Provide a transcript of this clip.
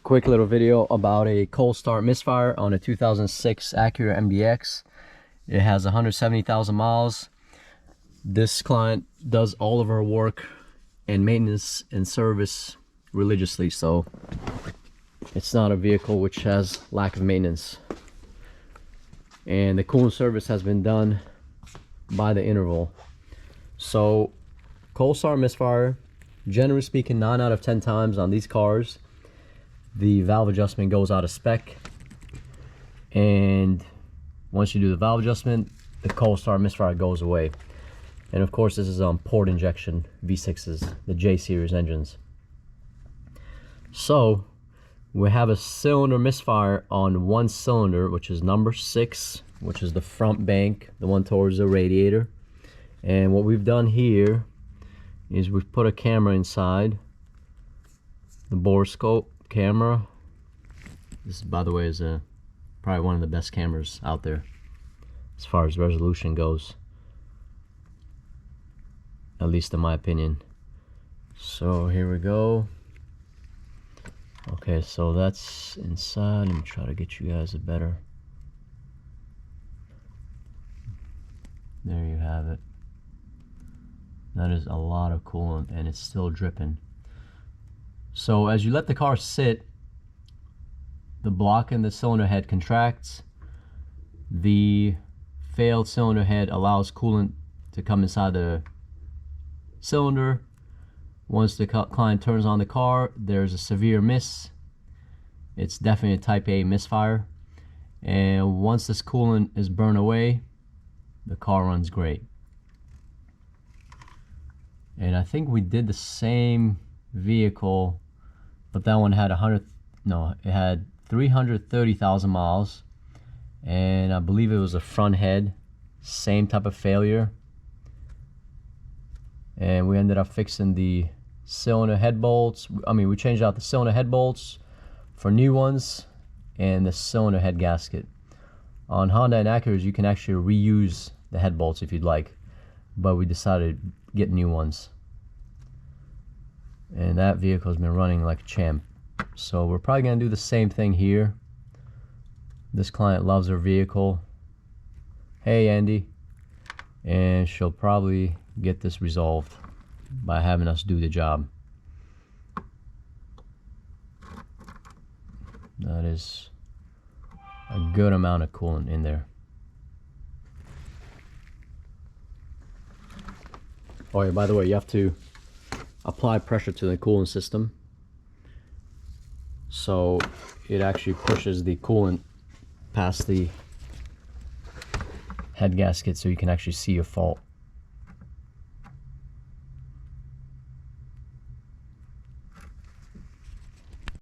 Quick little video about a cold start misfire on a 2006 Acura MDX. It has 170,000 miles. This client does all of our work and maintenance and service religiously, so it's not a vehicle which has lack of maintenance. And the coolant service has been done by the interval. So cold start misfire, generally speaking, 9 out of 10 times on these cars the valve adjustment goes out of spec, and once you do the valve adjustment, the cold start misfire goes away. And of course, this is on port injection V6s, the J series engines. So we have a cylinder misfire on one cylinder, which is number 6, which is the front bank, the one towards the radiator. And what we've done here is we've put a camera inside, the borescope camera. This, by the way, is probably one of the best cameras out there as far as resolution goes, at least in my opinion. So here we go. Okay, so that's inside. Let me try to get you guys a better. There you have it. That is a lot of coolant, and it's still dripping. So as you let the car sit, the block in the cylinder head contracts. The failed cylinder head allows coolant to come inside the cylinder. Once the client turns on the car, there's a severe miss. It's definitely a type A misfire. And once this coolant is burned away, the car runs great. And I think we did the same vehicle, but that one had it had 330,000 miles, and I believe it was a front head, same type of failure. And we ended up fixing the cylinder head bolts. We changed out the cylinder head bolts for new ones and the cylinder head gasket. On Honda and Acuras, you can actually reuse the head bolts if you'd like, but we decided to get new ones. And that vehicle has been running like a champ. So we're probably going to do the same thing here. This client loves her vehicle. Hey, Andy. And she'll probably get this resolved by having us do the job. That is a good amount of coolant in there. Oh yeah, by the way, you have to apply pressure to the coolant system, so it actually pushes the coolant past the head gasket so you can actually see your fault.